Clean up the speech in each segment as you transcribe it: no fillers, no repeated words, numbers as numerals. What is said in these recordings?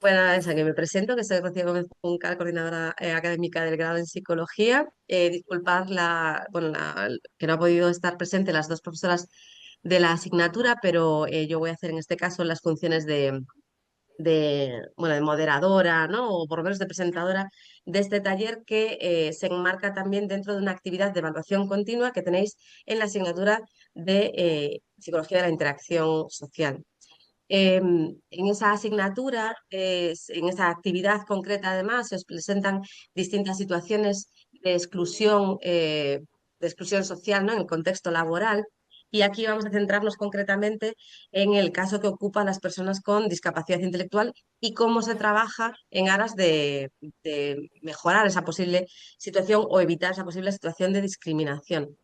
Bueno, es a que me presento, que soy Rocío Gómez Juncal, coordinadora académica del grado en Psicología. Disculpad que no ha podido estar presente las dos profesoras de la asignatura, pero yo voy a hacer en este caso las funciones de moderadora, ¿no? O por lo menos de presentadora de este taller que se enmarca también dentro de una actividad de evaluación continua que tenéis en la asignatura de Psicología de la Interacción Social. En esa asignatura, en esa actividad concreta, además, se os presentan distintas situaciones de exclusión social, ¿no? En el contexto laboral. Y aquí vamos a centrarnos concretamente en el caso que ocupa a las personas con discapacidad intelectual y cómo se trabaja en aras de mejorar esa posible situación o evitar esa posible situación de discriminación.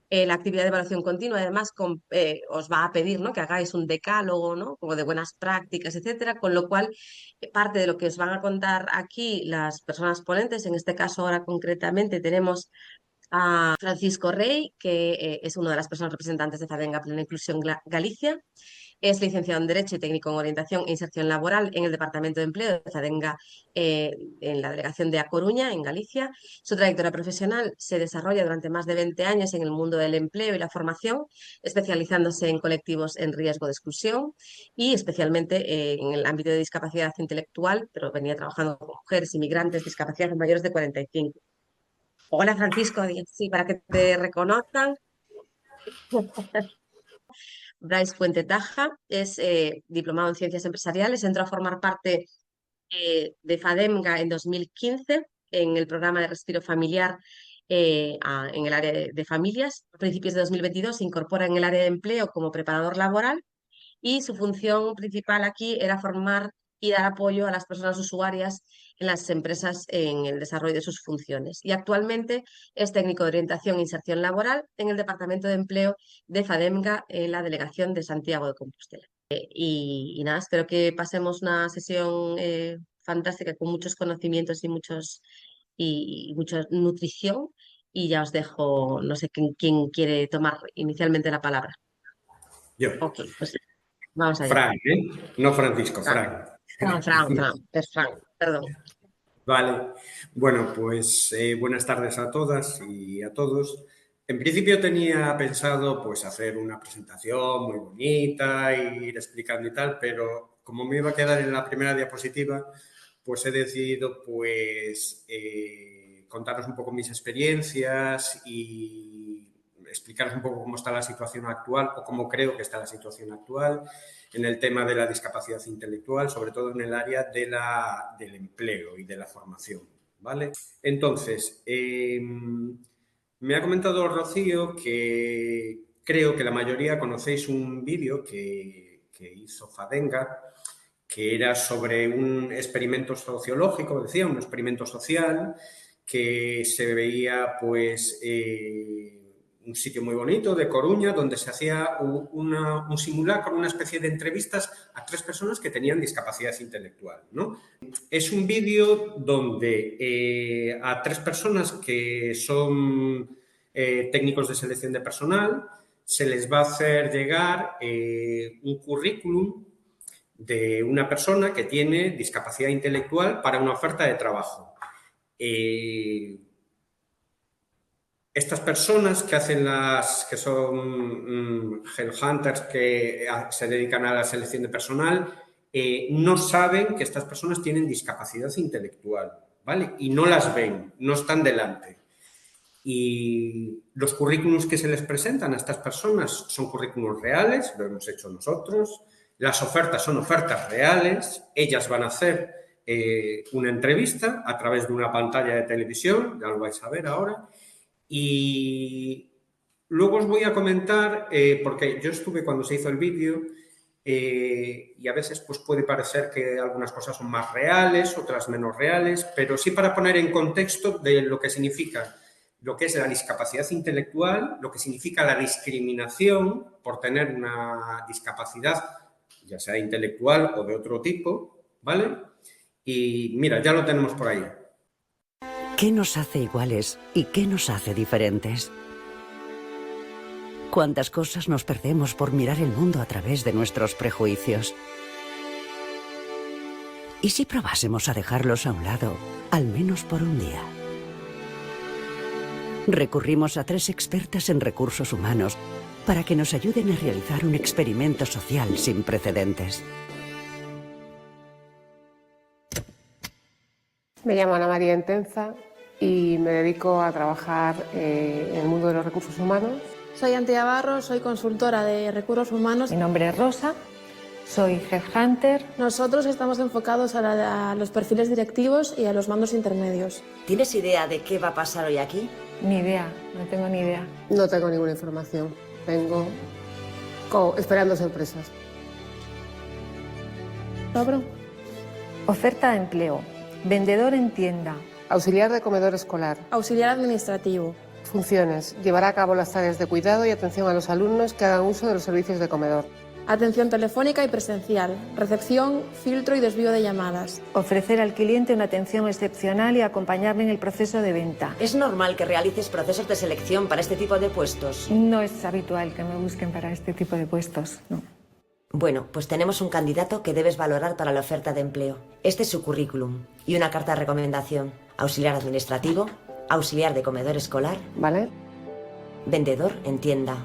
La actividad de evaluación continua, además, os va a pedir, ¿no? Que hagáis un decálogo, ¿no? Como de buenas prácticas, etcétera, con lo cual parte de lo que os van a contar aquí las personas ponentes, en este caso ahora concretamente tenemos a Francisco Rey, que es una de las personas representantes de Fadenga Plena Inclusión Galicia. Es licenciado en Derecho y técnico en Orientación e Inserción Laboral en el Departamento de Empleo de Fadenga, en la delegación de A Coruña, en Galicia. Su trayectoria profesional se desarrolla durante más de 20 años en el mundo del empleo y la formación, especializándose en colectivos en riesgo de exclusión y especialmente en el ámbito de discapacidad intelectual, pero venía trabajando con mujeres, inmigrantes, discapacidad mayores de 45. Hola Francisco, sí, para que te reconozcan. Bryce Puente Taja es diplomado en Ciencias Empresariales, entró a formar parte de FADEMGA en 2015 en el programa de respiro familiar en el área de familias. A principios de 2022 se incorpora en el área de empleo como preparador laboral y su función principal aquí era formar y dar apoyo a las personas usuarias en las empresas en el desarrollo de sus funciones. Y actualmente es técnico de orientación e inserción laboral en el Departamento de Empleo de FADEMGA en la delegación de Santiago de Compostela. Y nada, espero que pasemos una sesión fantástica con muchos conocimientos y mucha nutrición. Y ya os dejo, no sé quién quiere tomar inicialmente la palabra. Yo. Ok, pues vamos allá. Fran, ¿eh? No Francisco, Fran, Fran. es Fran, perdón. Vale. Bueno, pues buenas tardes a todas y a todos. En principio tenía pensado pues hacer una presentación muy bonita, ir explicando y tal, pero como me iba a quedar en la primera diapositiva, pues he decidido pues contaros un poco mis experiencias y explicaros un poco cómo está la situación actual o cómo creo que está la situación actual en el tema de la discapacidad intelectual, sobre todo en el área del empleo y de la formación, ¿vale? Entonces, me ha comentado Rocío que creo que la mayoría conocéis un vídeo que hizo Fadenga, que era sobre un experimento sociológico, decía, un experimento social, que se veía pues un sitio muy bonito de Coruña donde se hacía un simulacro, una especie de entrevistas a 3 personas que tenían discapacidad intelectual, ¿no? Es un vídeo donde a 3 personas que son técnicos de selección de personal se les va a hacer llegar un currículum de una persona que tiene discapacidad intelectual para una oferta de trabajo. Estas personas que son headhunters que se dedican a la selección de personal, no saben que estas personas tienen discapacidad intelectual, ¿vale? Y no las ven, no están delante. Y los currículums que se les presentan a estas personas son currículums reales, lo hemos hecho nosotros. Las ofertas son ofertas reales, ellas van a hacer una entrevista a través de una pantalla de televisión, ya lo vais a ver ahora. Y luego os voy a comentar, porque yo estuve cuando se hizo el vídeo y a veces pues, puede parecer que algunas cosas son más reales, otras menos reales, pero sí para poner en contexto de lo que significa lo que es la discapacidad intelectual, lo que significa la discriminación por tener una discapacidad, ya sea intelectual o de otro tipo, ¿vale? Y mira, ya lo tenemos por ahí. ¿Qué nos hace iguales y qué nos hace diferentes? ¿Cuántas cosas nos perdemos por mirar el mundo a través de nuestros prejuicios? ¿Y si probásemos a dejarlos a un lado, al menos por un día? Recurrimos a 3 expertas en recursos humanos para que nos ayuden a realizar un experimento social sin precedentes. Me llamo Ana María Entenza y me dedico a trabajar en el mundo de los recursos humanos. Soy Antía Barros, soy consultora de recursos humanos. Mi nombre es Rosa, soy headhunter. Nosotros estamos enfocados a los perfiles directivos y a los mandos intermedios. ¿Tienes idea de qué va a pasar hoy aquí? Ni idea, no tengo ni idea. No tengo ninguna información, vengo esperando sorpresas. ¿Abro? Oferta de empleo, vendedor en tienda. Auxiliar de comedor escolar. Auxiliar administrativo. Funciones. Llevará a cabo las tareas de cuidado y atención a los alumnos que hagan uso de los servicios de comedor. Atención telefónica y presencial. Recepción, filtro y desvío de llamadas. Ofrecer al cliente una atención excepcional y acompañarle en el proceso de venta. ¿Es normal que realices procesos de selección para este tipo de puestos? No es habitual que me busquen para este tipo de puestos, no. Bueno, pues tenemos un candidato que debes valorar para la oferta de empleo. Este es su currículum y una carta de recomendación. Auxiliar administrativo, auxiliar de comedor escolar, ¿Vale? vendedor en tienda.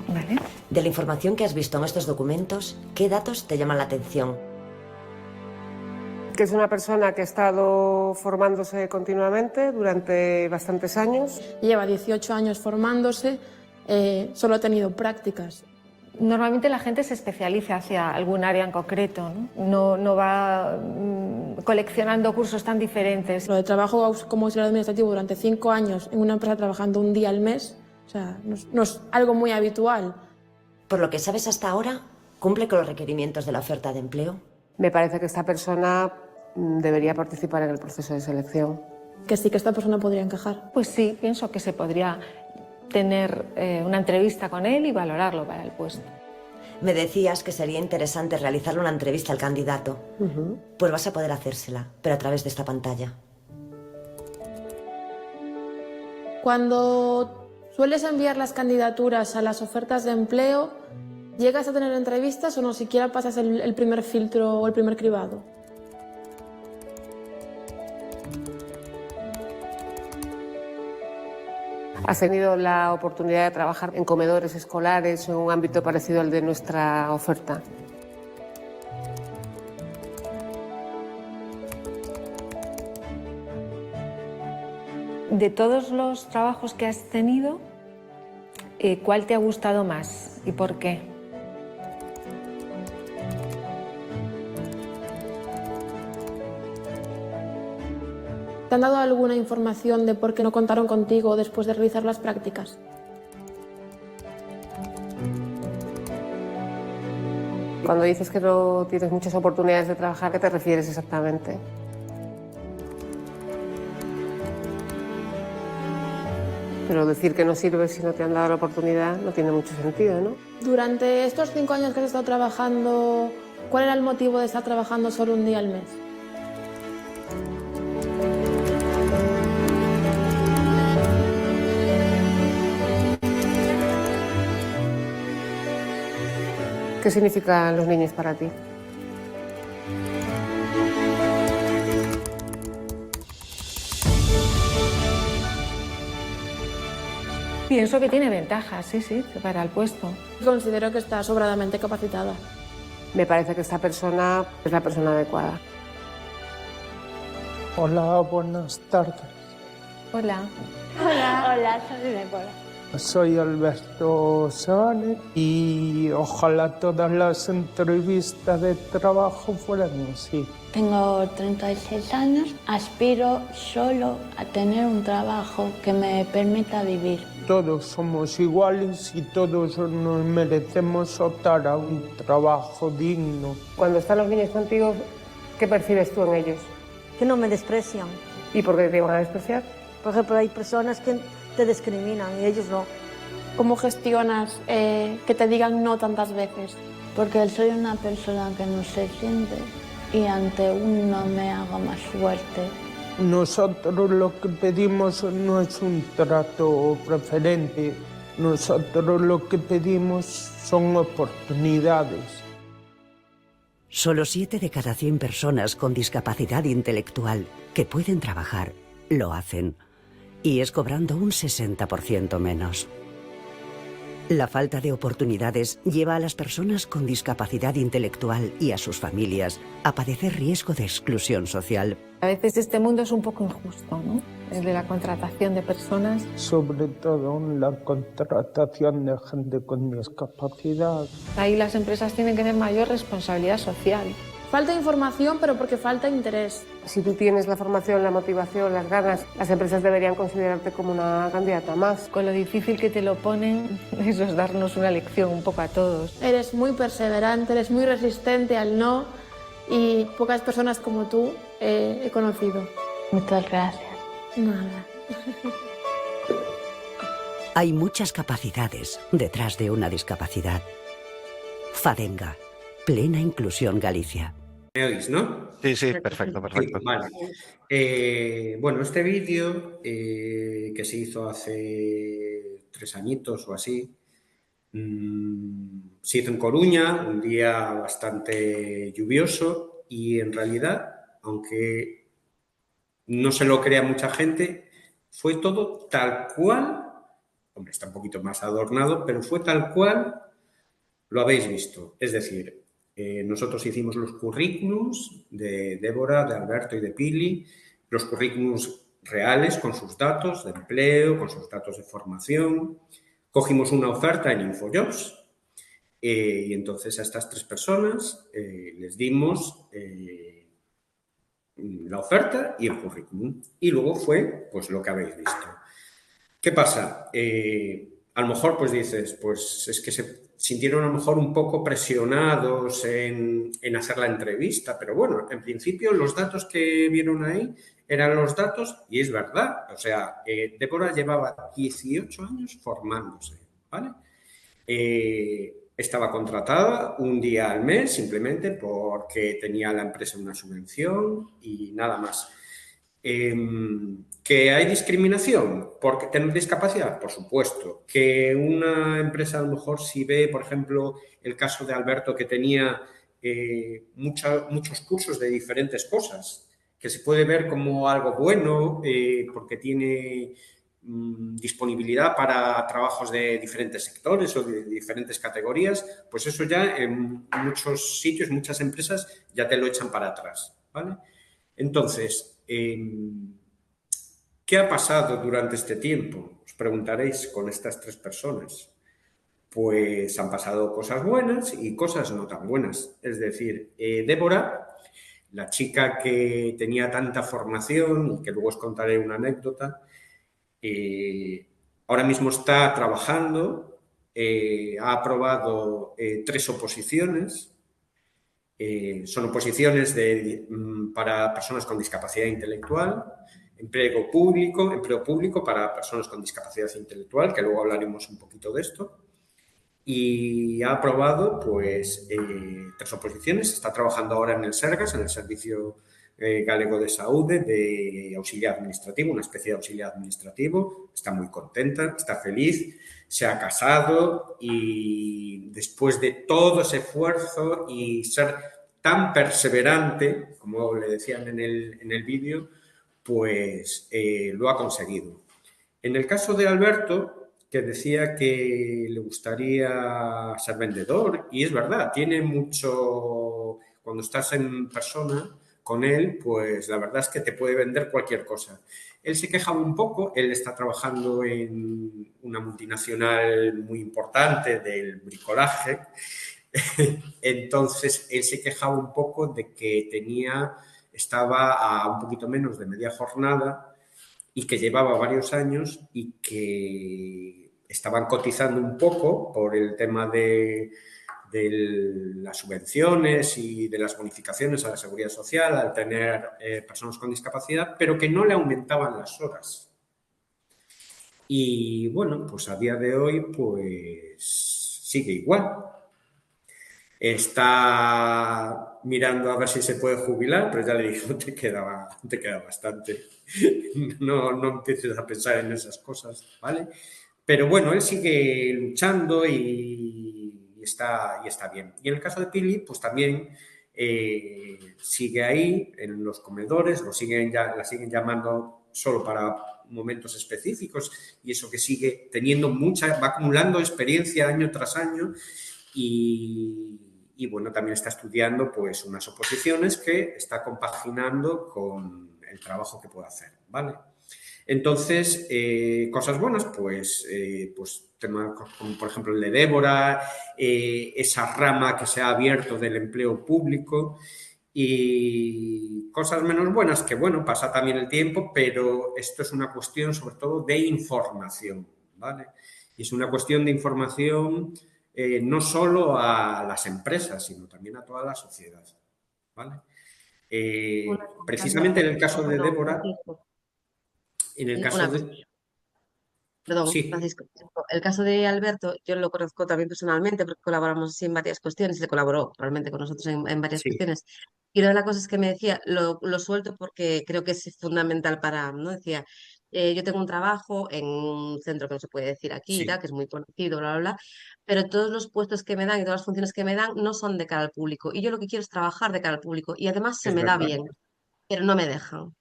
Vale. De la información que has visto en estos documentos, ¿qué datos te llaman la atención? Que es una persona que ha estado formándose continuamente durante bastantes años. Lleva 18 años formándose, solo ha tenido prácticas. Normalmente la gente se especializa hacia algún área en concreto, ¿no? No va coleccionando cursos tan diferentes. Lo de trabajo como auxiliar administrativo durante 5 años en una empresa trabajando un día al mes, o sea, no es algo muy habitual. Por lo que sabes hasta ahora, ¿cumple con los requerimientos de la oferta de empleo? Me parece que esta persona debería participar en el proceso de selección. Que sí que esta persona podría encajar. Pues sí, pienso que se podría tener una entrevista con él y valorarlo para el puesto. Me decías que sería interesante realizarle una entrevista al candidato. Pues vas a poder hacérsela, pero a través de esta pantalla. Cuando sueles enviar las candidaturas a las ofertas de empleo, ¿llegas a tener entrevistas o no siquiera pasas el primer filtro o el primer cribado? ¿Has tenido la oportunidad de trabajar en comedores escolares o en un ámbito parecido al de nuestra oferta? De todos los trabajos que has tenido, ¿cuál te ha gustado más y por qué? ¿Te han dado alguna información de por qué no contaron contigo después de realizar las prácticas? Cuando dices que no tienes muchas oportunidades de trabajar, ¿a qué te refieres exactamente? Pero decir que no sirves si no te han dado la oportunidad no tiene mucho sentido, ¿no? Durante estos 5 años que has estado trabajando, ¿cuál era el motivo de estar trabajando solo un día al mes? ¿Qué significan los niños para ti? Pienso que tiene ventajas, sí, para el puesto. Considero que está sobradamente capacitada. Me parece que esta persona es la persona adecuada. Hola, buenas tardes. Hola. Hola, soy Débora. Soy Alberto Sebane y ojalá todas las entrevistas de trabajo fueran así. Tengo 36 años, aspiro solo a tener un trabajo que me permita vivir. Todos somos iguales y todos nos merecemos optar a un trabajo digno. Cuando están los niños contigo, ¿qué percibes tú en ellos? Que no me desprecian. ¿Y por qué te iban a despreciar? Por ejemplo, hay personas que te discriminan y ellos no. ¿Cómo gestionas que te digan no tantas veces? Porque soy una persona que no se siente y ante uno me hago más fuerte. Nosotros lo que pedimos no es un trato preferente. Nosotros lo que pedimos son oportunidades. Solo 7 de cada 100 personas con discapacidad intelectual que pueden trabajar lo hacen, y es cobrando un 60% menos. La falta de oportunidades lleva a las personas con discapacidad intelectual y a sus familias a padecer riesgo de exclusión social. A veces este mundo es un poco injusto, ¿no? El de la contratación de personas. Sobre todo la contratación de gente con discapacidad. Ahí las empresas tienen que tener mayor responsabilidad social. Falta información, pero porque falta interés. Si tú tienes la formación, la motivación, las ganas, las empresas deberían considerarte como una candidata más. Con lo difícil que te lo ponen, eso es darnos una lección un poco a todos. Eres muy perseverante, eres muy resistente al no, y pocas personas como tú he conocido. Muchas gracias. Nada. Hay muchas capacidades detrás de una discapacidad. FADENGA, Plena Inclusión Galicia. ¿Me oís, no? Sí, sí, perfecto, perfecto. Sí, vale. Bueno, este vídeo que se hizo hace 3 añitos o así, se hizo en Coruña, un día bastante lluvioso, y en realidad, aunque no se lo crea mucha gente, fue todo tal cual, hombre, está un poquito más adornado, pero fue tal cual lo habéis visto. Es decir, nosotros hicimos los currículums de Débora, de Alberto y de Pili, los currículums reales con sus datos de empleo, con sus datos de formación. Cogimos una oferta en InfoJobs y entonces a estas 3 personas les dimos la oferta y el currículum. Y luego fue pues lo que habéis visto. ¿Qué pasa? A lo mejor pues dices, pues es que se sintieron a lo mejor un poco presionados en hacer la entrevista, pero bueno, en principio los datos que vieron ahí eran los datos, y es verdad, o sea, Débora llevaba 18 años formándose, ¿vale? Estaba contratada un día al mes simplemente porque tenía la empresa una subvención y nada más. ¿Que hay discriminación por tener discapacidad? Por supuesto. ¿Que una empresa a lo mejor si ve, por ejemplo, el caso de Alberto que tenía muchos cursos de diferentes cosas, que se puede ver como algo bueno porque tiene disponibilidad para trabajos de diferentes sectores o de diferentes categorías, pues eso ya en muchos sitios, muchas empresas ya te lo echan para atrás, ¿vale? Entonces, ¿qué ha pasado durante este tiempo? Os preguntaréis con estas 3 personas. Pues han pasado cosas buenas y cosas no tan buenas. Es decir, Débora, la chica que tenía tanta formación y que luego os contaré una anécdota, ahora mismo está trabajando, ha aprobado 3 oposiciones. Son oposiciones para personas con discapacidad intelectual, empleo público para personas con discapacidad intelectual, que luego hablaremos un poquito de esto, y ha aprobado pues 3 oposiciones. Está trabajando ahora en el Sergas, en el Servicio Galego de Saúde, de auxiliar administrativo, una especie de auxiliar administrativo. Está muy contenta, está feliz, se ha casado, y después de todo ese esfuerzo y ser tan perseverante, como le decían en el vídeo, pues lo ha conseguido. En el caso de Alberto, que decía que le gustaría ser vendedor, y es verdad, tiene mucho, cuando estás en persona con él, pues la verdad es que te puede vender cualquier cosa. Él se quejaba un poco, él está trabajando en una multinacional muy importante del bricolaje, entonces él se quejaba un poco de que estaba a un poquito menos de media jornada y que llevaba varios años y que estaban cotizando un poco por el tema de las subvenciones y de las bonificaciones a la seguridad social al tener personas con discapacidad, pero que no le aumentaban las horas. Y bueno, pues a día de hoy pues sigue igual. Está mirando a ver si se puede jubilar, pero ya le dije, te queda bastante. No empieces a pensar en esas cosas, ¿vale? Pero bueno, él sigue luchando y está bien. Y en el caso de Pili, pues también sigue ahí en los comedores, la siguen llamando solo para momentos específicos y eso que sigue teniendo va acumulando experiencia año tras año y bueno, también está estudiando pues unas oposiciones que está compaginando con el trabajo que puede hacer, ¿vale? Entonces, cosas buenas, pues temas como por ejemplo el de Débora, esa rama que se ha abierto del empleo público y cosas menos buenas que, bueno, pasa también el tiempo, pero esto es una cuestión sobre todo de información, ¿vale? Y es una cuestión de información no solo a las empresas, sino también a toda la sociedad, ¿vale? Precisamente en el caso de Débora, en el caso Una cosa. de... Perdón, Sí, Francisco. El caso de Alberto, yo lo conozco también personalmente porque colaboramos así en varias cuestiones, le colaboró realmente con nosotros en varias sí, cuestiones. Y una de las cosas que me decía, lo suelto porque creo que es fundamental para, ¿no? Decía, yo tengo un trabajo en un centro que no se puede decir aquí, y tal, sí, que es muy conocido, bla, bla, bla, pero todos los puestos que me dan y todas las funciones que me dan no son de cara al público. Y yo lo que quiero es trabajar de cara al público y además se es me da verdad. bien, pero no me dejan.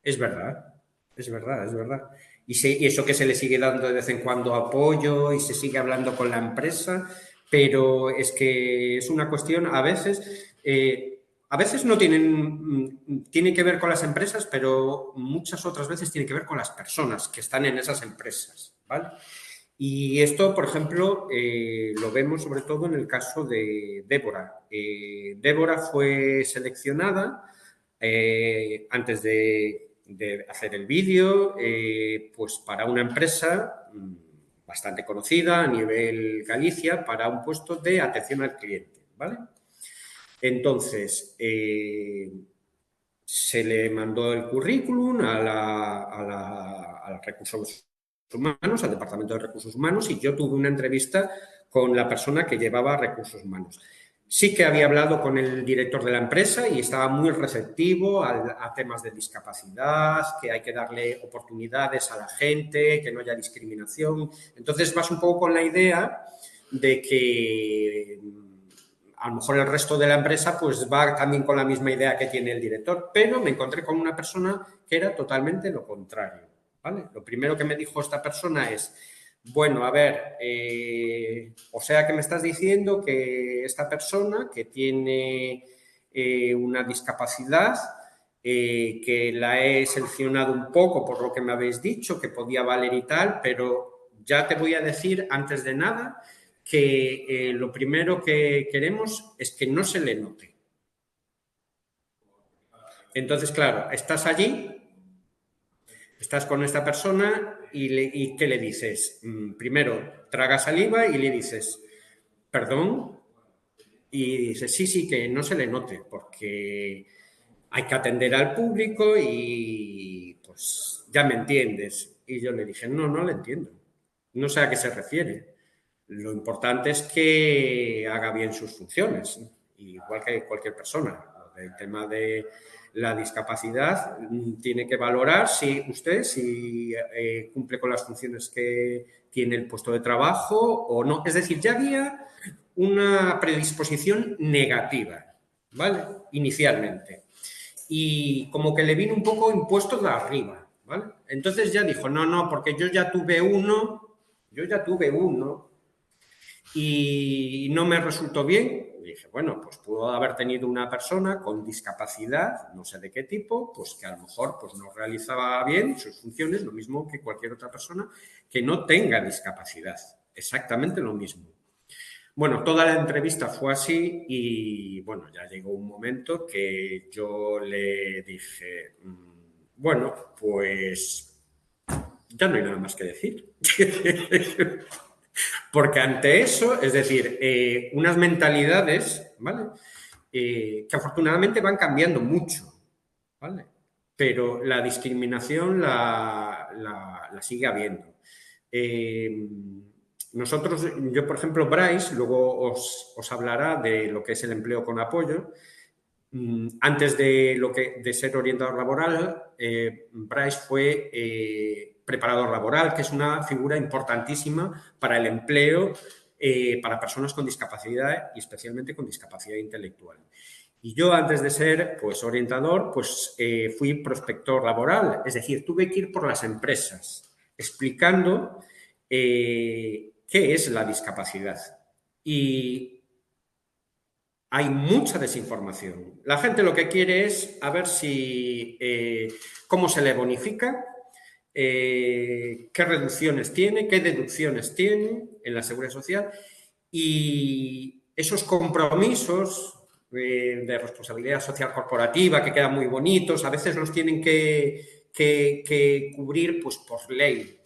Es verdad, es verdad, es verdad. Y eso que se le sigue dando de vez en cuando apoyo y se sigue hablando con la empresa, pero es que es una cuestión, a veces no tiene que ver con las empresas, pero muchas otras veces tiene que ver con las personas que están en esas empresas, ¿vale? Y esto, por ejemplo, lo vemos sobre todo en el caso de Débora. Débora fue seleccionada antes de hacer el vídeo, pues para una empresa bastante conocida a nivel Galicia para un puesto de atención al cliente, ¿vale? Entonces, se le mandó el currículum a recursos humanos, al Departamento de Recursos Humanos, y yo tuve una entrevista con la persona que llevaba recursos humanos. Sí que había hablado con el director de la empresa y estaba muy receptivo a temas de discapacidad, que hay que darle oportunidades a la gente, que no haya discriminación. Entonces vas un poco con la idea de que a lo mejor el resto de la empresa pues va también con la misma idea que tiene el director, pero me encontré con una persona que era totalmente lo contrario, ¿vale? Lo primero que me dijo esta persona es: bueno, a ver, o sea que me estás diciendo que esta persona que tiene una discapacidad, que la he seleccionado un poco por lo que me habéis dicho, que podía valer y tal, pero ya te voy a decir antes de nada que lo primero que queremos es que no se le note. Entonces, claro, estás allí, estás con esta persona y ¿qué le dices? Primero, traga saliva y le dices, perdón, y dices, sí, que no se le note, porque hay que atender al público y pues ya me entiendes. Y yo le dije, no le entiendo, no sé a qué se refiere. Lo importante es que haga bien sus funciones, igual que cualquier persona. El tema de la discapacidad tiene que valorar si cumple con las funciones que tiene el puesto de trabajo o no. Es decir, ya había una predisposición negativa, ¿vale? Inicialmente. Y como que le vino un poco impuesto de arriba, ¿vale? Entonces ya dijo, no, porque yo ya tuve uno y no me resultó bien. Y dije, bueno, pues pudo haber tenido una persona con discapacidad, no sé de qué tipo, pues que a lo mejor pues, no realizaba bien sus funciones, lo mismo que cualquier otra persona que no tenga discapacidad. Exactamente lo mismo. Bueno, toda la entrevista fue así y, bueno, ya llegó un momento que yo le dije, bueno, pues ya no hay nada más que decir. Porque ante eso, es decir, unas mentalidades, ¿vale? Que afortunadamente van cambiando mucho, ¿vale? Pero la discriminación la sigue habiendo. Nosotros, yo por ejemplo, Bryce, luego os hablará de lo que es el empleo con apoyo. Antes de ser orientador laboral, Bryce fue preparador laboral, que es una figura importantísima para el empleo para personas con discapacidad y especialmente con discapacidad intelectual. Y yo, antes de ser pues, orientador, pues fui prospector laboral, es decir, tuve que ir por las empresas explicando qué es la discapacidad. Y hay mucha desinformación. La gente lo que quiere es a ver si cómo se le bonifica, qué reducciones tiene, qué deducciones tiene en la Seguridad Social, y esos compromisos de responsabilidad social corporativa que quedan muy bonitos, a veces los tienen que cubrir pues, por ley,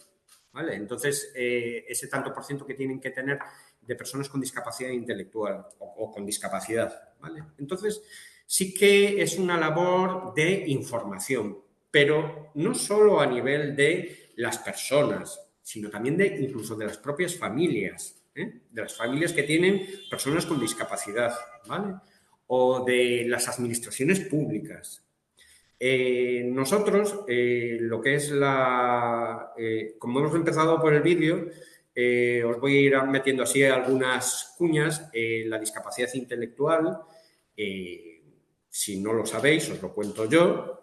¿vale? Entonces, ese tanto por ciento que tienen que tener de personas con discapacidad intelectual o con discapacidad, ¿vale? Entonces, sí que es una labor de información, pero no solo a nivel de las personas, sino también incluso de las propias familias, de las familias que tienen personas con discapacidad, ¿vale? O de las administraciones públicas. Nosotros, lo que es como hemos empezado por el vídeo, os voy a ir metiendo así algunas cuñas. La discapacidad intelectual, si no lo sabéis, os lo cuento yo,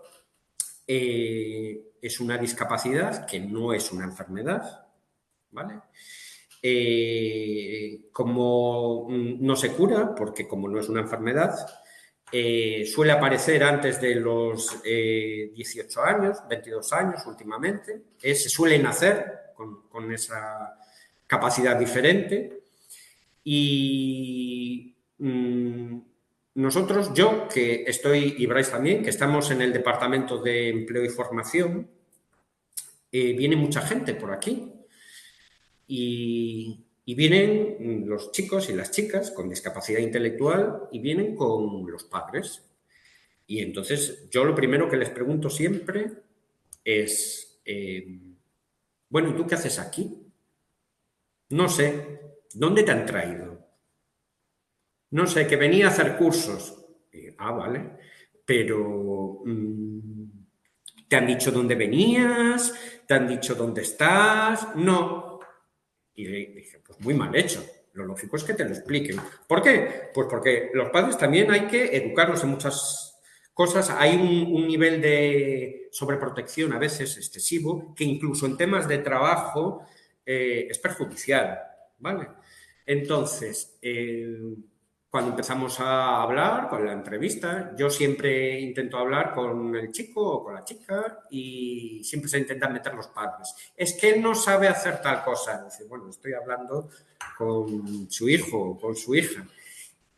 es una discapacidad que no es una enfermedad, ¿vale? Como no se cura, porque como no es una enfermedad, suele aparecer antes de los 18 años, 22 años últimamente. Se suele nacer con esa capacidad diferente. Y nosotros, yo que estoy, y Bryce también, que estamos en el Departamento de Empleo y Formación, viene mucha gente por aquí. Y vienen los chicos y las chicas con discapacidad intelectual y vienen con los padres. Y entonces yo lo primero que les pregunto siempre es, bueno, ¿y tú qué haces aquí? No sé, ¿dónde te han traído? No sé, que venía a hacer cursos. Vale, pero ¿te han dicho dónde venías? ¿Te han dicho dónde estás? No. Y dije, pues muy mal hecho. Lo lógico es que te lo expliquen. ¿Por qué? Pues porque los padres también hay que educarlos en muchas cosas. Hay un nivel de sobreprotección a veces excesivo que incluso en temas de trabajo es perjudicial, ¿vale? Entonces, cuando empezamos a hablar con la entrevista, yo siempre intento hablar con el chico o con la chica y siempre se intentan meter los padres. Es que él no sabe hacer tal cosa. Dice, bueno, estoy hablando con su hijo o con su hija.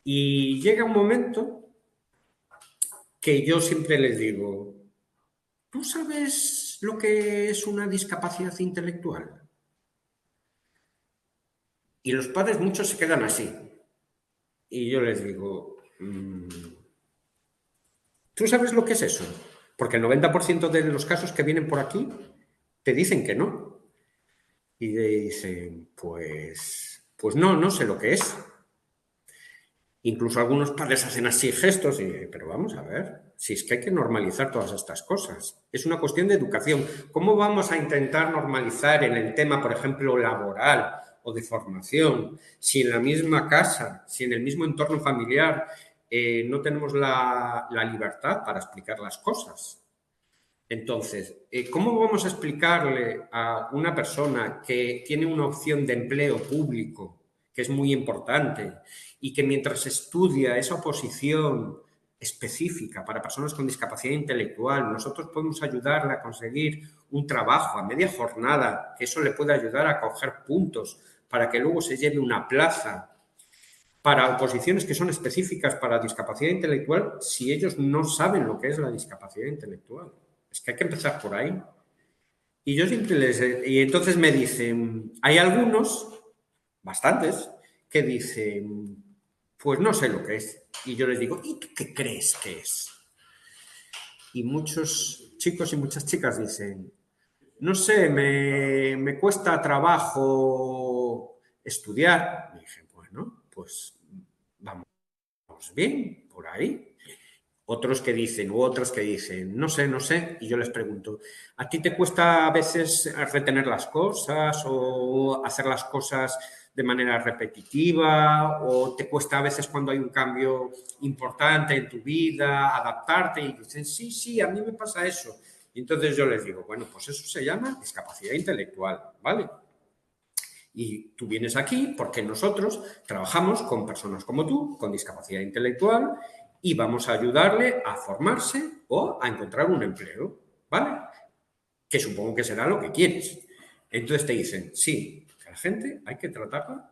Y llega un momento que yo siempre les digo, ¿tú sabes lo que es una discapacidad intelectual? Y los padres muchos se quedan así. Y yo les digo, ¿tú sabes lo que es eso? Porque el 90% de los casos que vienen por aquí te dicen que no. Y dicen, pues no sé lo que es. Incluso algunos padres hacen así gestos, pero vamos a ver, si es que hay que normalizar todas estas cosas. Es una cuestión de educación. ¿Cómo vamos a intentar normalizar en el tema, por ejemplo, laboral o de formación, si en la misma casa, si en el mismo entorno familiar no tenemos la libertad para explicar las cosas? Entonces, ¿cómo vamos a explicarle a una persona que tiene una opción de empleo público, que es muy importante, y que mientras estudia esa oposición específica para personas con discapacidad intelectual, nosotros podemos ayudarle a conseguir un trabajo a media jornada, que eso le puede ayudar a coger puntos para que luego se lleve una plaza para oposiciones que son específicas para discapacidad intelectual, si ellos no saben lo que es la discapacidad intelectual? Es que hay que empezar por ahí. Y yo siempre y entonces me dicen, hay algunos, bastantes, que dicen, pues no sé lo que es. Y yo les digo, ¿y tú qué crees que es? Y muchos chicos y muchas chicas dicen, no sé, me cuesta trabajo estudiar. Y dije, bueno, pues vamos bien por ahí. Otros que dicen, u otras que dicen, no sé, y yo les pregunto, ¿a ti te cuesta a veces retener las cosas o hacer las cosas de manera repetitiva o te cuesta a veces cuando hay un cambio importante en tu vida adaptarte y dicen, sí, sí, a mí me pasa eso. Y entonces yo les digo, bueno, pues eso se llama discapacidad intelectual, ¿vale? Y tú vienes aquí porque nosotros trabajamos con personas como tú, con discapacidad intelectual, y vamos a ayudarle a formarse o a encontrar un empleo, ¿vale? Que supongo que será lo que quieres. Entonces te dicen, sí, que a la gente hay que tratarla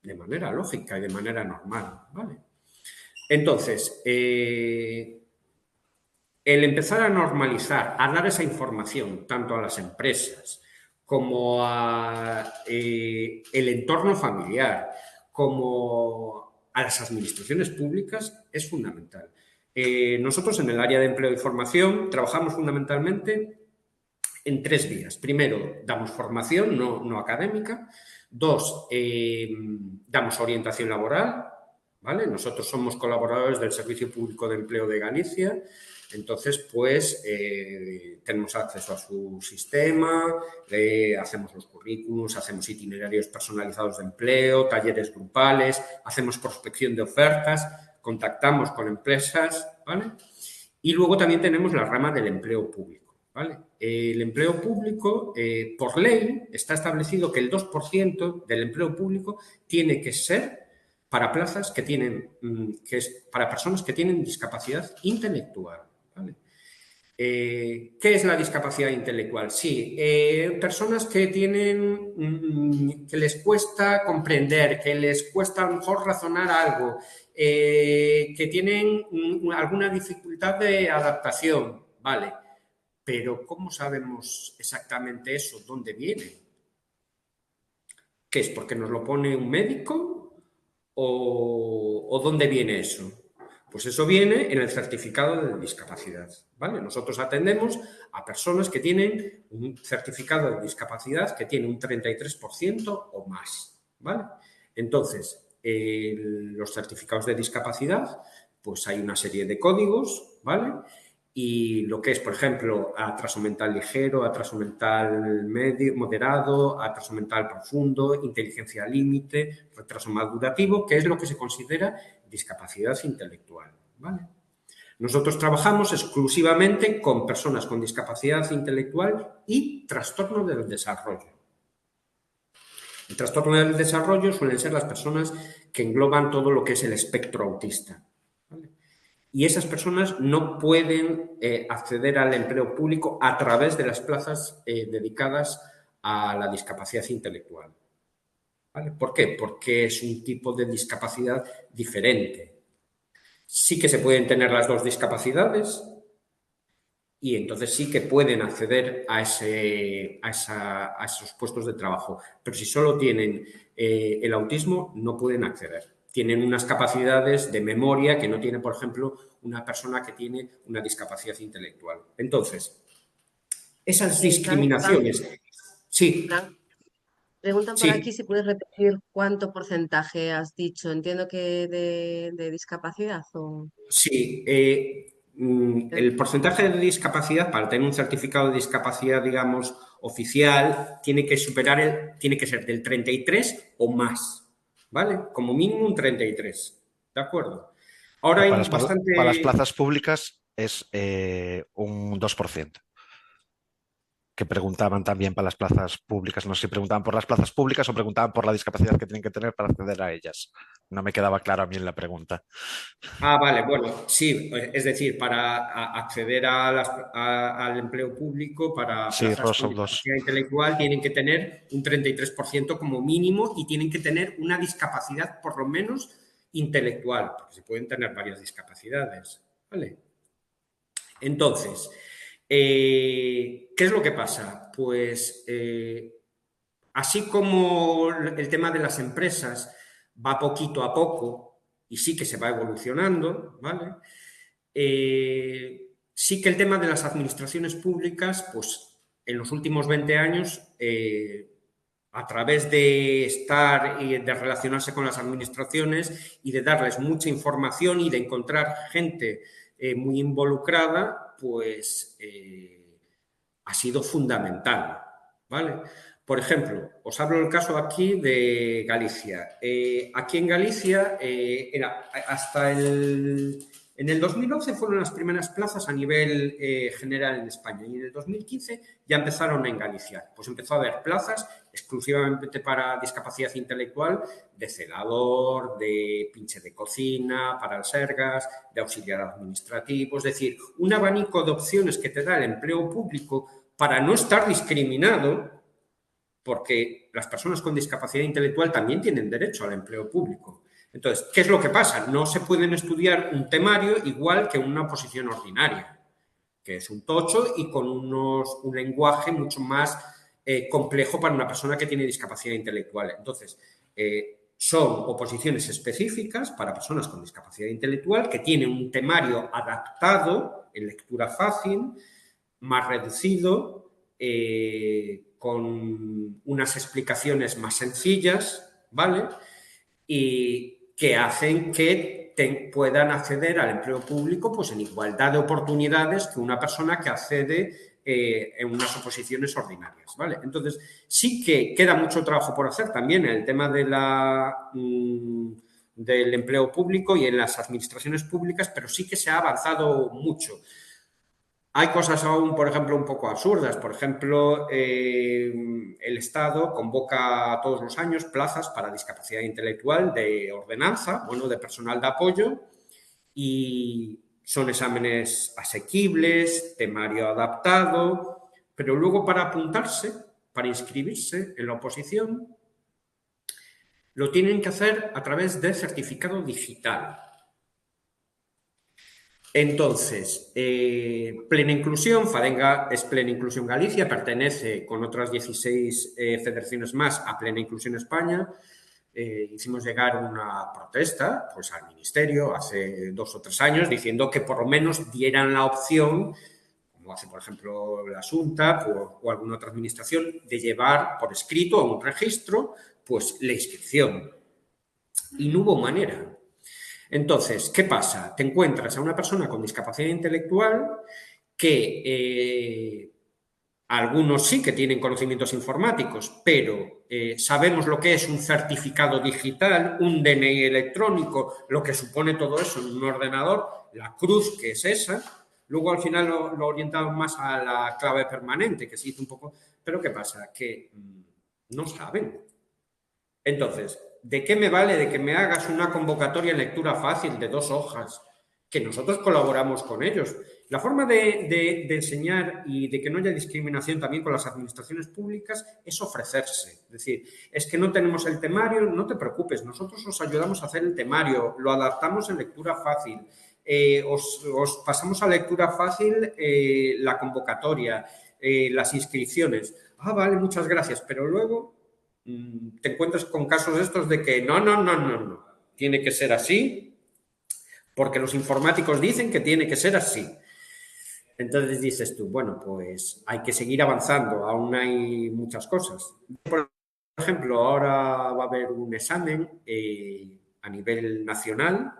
de manera lógica y de manera normal, ¿vale? Entonces, el empezar a normalizar, a dar esa información tanto a las empresas como a el entorno familiar, como a las administraciones públicas, es fundamental. Nosotros en el área de empleo y formación trabajamos fundamentalmente en 3 vías. Primero, damos formación no académica. 2, damos orientación laboral, ¿vale? Nosotros somos colaboradores del Servicio Público de Empleo de Galicia. Entonces, pues, tenemos acceso a su sistema, hacemos los currículums, hacemos itinerarios personalizados de empleo, talleres grupales, hacemos prospección de ofertas, contactamos con empresas, ¿vale? Y luego también tenemos la rama del empleo público, ¿vale? El empleo público, por ley, está establecido que el 2% del empleo público tiene que ser para plazas que tienen, para personas que tienen discapacidad intelectual, ¿vale? ¿Qué es la discapacidad intelectual? Sí, personas que tienen, que les cuesta comprender, que les cuesta a lo mejor razonar algo, que tienen alguna dificultad de adaptación, ¿vale? Pero ¿cómo sabemos exactamente eso? ¿Dónde viene? ¿Qué es? ¿Porque nos lo pone un médico? ¿O dónde viene eso? Pues eso viene en el certificado de discapacidad, ¿vale? Nosotros atendemos a personas que tienen un certificado de discapacidad que tiene un 33% o más, ¿vale? Entonces, los certificados de discapacidad, pues hay una serie de códigos, ¿vale? Y lo que es, por ejemplo, atraso mental ligero, atraso mental medio, moderado, atraso mental profundo, inteligencia límite, retraso madurativo, que es lo que se considera discapacidad intelectual, ¿vale? Nosotros trabajamos exclusivamente con personas con discapacidad intelectual y trastorno del desarrollo. El trastorno del desarrollo suelen ser las personas que engloban todo lo que es el espectro autista, ¿vale? Y esas personas no pueden acceder al empleo público a través de las plazas dedicadas a la discapacidad intelectual, ¿vale? ¿Por qué? Porque es un tipo de discapacidad diferente. Sí que se pueden tener las dos discapacidades y entonces sí que pueden acceder a esos puestos de trabajo. Pero si solo tienen el autismo, no pueden acceder. Tienen unas capacidades de memoria que no tiene, por ejemplo, una persona que tiene una discapacidad intelectual. Entonces, esas discriminaciones... Sí. Preguntan por aquí si puedes repetir cuánto porcentaje has dicho. Entiendo que de discapacidad o... Sí, el porcentaje de discapacidad, para tener un certificado de discapacidad, digamos, oficial, tiene que tiene que ser del 33 o más, ¿vale? Como mínimo un 33, ¿de acuerdo? Ahora hay bastante... Para las plazas públicas es un 2%. Que preguntaban también para las plazas públicas. No sé si preguntaban por las plazas públicas o preguntaban por la discapacidad que tienen que tener para acceder a ellas. No me quedaba claro a mí en la pregunta. Ah, vale, bueno, sí, es decir, para acceder al empleo público, para plazas con discapacidad intelectual, tienen que tener un 33% como mínimo y tienen que tener una discapacidad por lo menos intelectual, porque se pueden tener varias discapacidades, ¿vale? Entonces, ¿qué es lo que pasa? Pues así como el tema de las empresas va poquito a poco y sí que se va evolucionando, ¿vale? Sí que el tema de las administraciones públicas, pues en los últimos 20 años, a través de estar y de relacionarse con las administraciones y de darles mucha información y de encontrar gente muy involucrada, pues ha sido fundamental, ¿vale? Por ejemplo, os hablo del caso aquí de Galicia. Aquí en Galicia, en el 2011 fueron las primeras plazas a nivel general en España y en el 2015 ya empezaron en Galicia. Pues empezó a haber plazas exclusivamente para discapacidad intelectual, de celador, de pinche de cocina, para alsergas, de auxiliar administrativo, es decir, un abanico de opciones que te da el empleo público para no estar discriminado, porque las personas con discapacidad intelectual también tienen derecho al empleo público. Entonces, ¿qué es lo que pasa? No se pueden estudiar un temario igual que una oposición ordinaria, que es un tocho y con un lenguaje mucho más complejo para una persona que tiene discapacidad intelectual. Entonces, son oposiciones específicas para personas con discapacidad intelectual que tienen un temario adaptado en lectura fácil, más reducido, con unas explicaciones más sencillas, ¿vale? Y que hacen que puedan acceder al empleo público pues en igualdad de oportunidades que una persona que accede en unas oposiciones ordinarias, ¿vale? Entonces, sí que queda mucho trabajo por hacer también en el tema de del empleo público y en las administraciones públicas, pero sí que se ha avanzado mucho. Hay cosas aún, por ejemplo, un poco absurdas. Por ejemplo, el Estado convoca todos los años plazas para discapacidad intelectual de ordenanza, bueno, de personal de apoyo, y son exámenes asequibles, temario adaptado, pero luego para apuntarse, para inscribirse en la oposición, lo tienen que hacer a través de certificado digital. Entonces, Plena Inclusión, FADENGA es Plena Inclusión Galicia, pertenece con otras 16 federaciones más a Plena Inclusión España. Hicimos llegar una protesta pues, al Ministerio hace 2 o 3 años diciendo que por lo menos dieran la opción, como hace por ejemplo la Xunta o alguna otra administración, de llevar por escrito a un registro pues, la inscripción. Y no hubo manera. Entonces, ¿qué pasa? Te encuentras a una persona con discapacidad intelectual que algunos sí que tienen conocimientos informáticos, pero sabemos lo que es un certificado digital, un DNI electrónico, lo que supone todo eso en un ordenador, la cruz que es esa. Luego al final lo orientamos más a la clave permanente, que se hizo un poco... Pero ¿qué pasa? Que no saben. Entonces, ¿de qué me vale de que me hagas una convocatoria en lectura fácil de 2 hojas? Que nosotros colaboramos con ellos. La forma de enseñar y de que no haya discriminación también con las administraciones públicas es ofrecerse. Es decir, es que no tenemos el temario, no te preocupes, nosotros os ayudamos a hacer el temario, lo adaptamos en lectura fácil, os pasamos a lectura fácil la convocatoria, las inscripciones. Ah, vale, muchas gracias, pero luego te encuentras con casos estos de que no, tiene que ser así, porque los informáticos dicen que tiene que ser así. Entonces dices tú, bueno, pues hay que seguir avanzando, aún hay muchas cosas. Por ejemplo, ahora va a haber un examen a nivel nacional.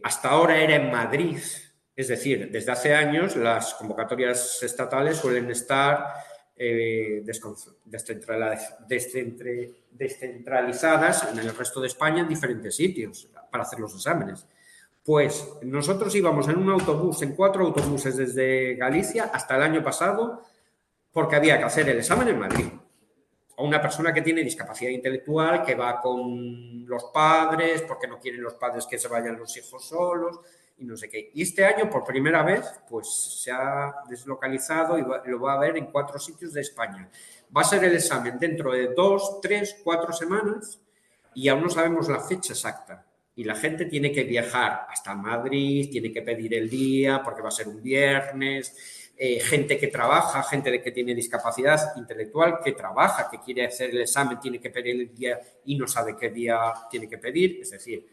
Hasta ahora era en Madrid, es decir, desde hace años las convocatorias estatales suelen estar descentralizadas en el resto de España en diferentes sitios para hacer los exámenes. Pues nosotros íbamos en un autobús, en 4 autobuses desde Galicia hasta el año pasado porque había que hacer el examen en Madrid. A una persona que tiene discapacidad intelectual, que va con los padres, porque no quieren los padres que se vayan los hijos solos y no sé qué. Y este año, por primera vez, pues se ha deslocalizado y lo va a ver en 4 sitios de España. Va a ser el examen dentro de 2, 3, 4 semanas y aún no sabemos la fecha exacta. Y la gente tiene que viajar hasta Madrid, tiene que pedir el día porque va a ser un viernes. Gente que trabaja, gente que tiene discapacidad intelectual, que trabaja, que quiere hacer el examen, tiene que pedir el día y no sabe qué día tiene que pedir. Es decir,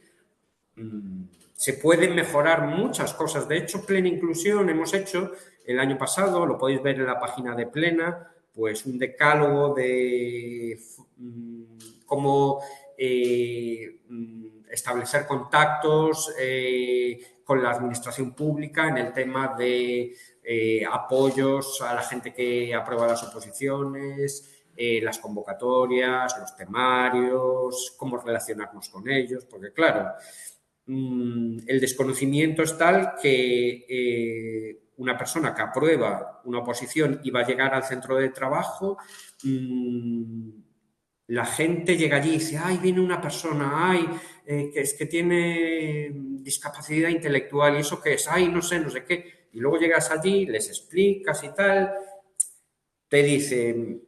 se pueden mejorar muchas cosas. De hecho, Plena Inclusión hemos hecho el año pasado, lo podéis ver en la página de Plena, pues un decálogo de cómo establecer contactos con la administración pública en el tema de apoyos a la gente que aprueba las oposiciones, las convocatorias, los temarios, cómo relacionarnos con ellos, porque claro, el desconocimiento es tal que una persona que aprueba una oposición y va a llegar al centro de trabajo, la gente llega allí y dice, ay, viene una persona, ay, que es que tiene discapacidad intelectual, ¿y eso qué es? Ay, no sé qué. Y luego llegas allí, les explicas y tal, te dicen,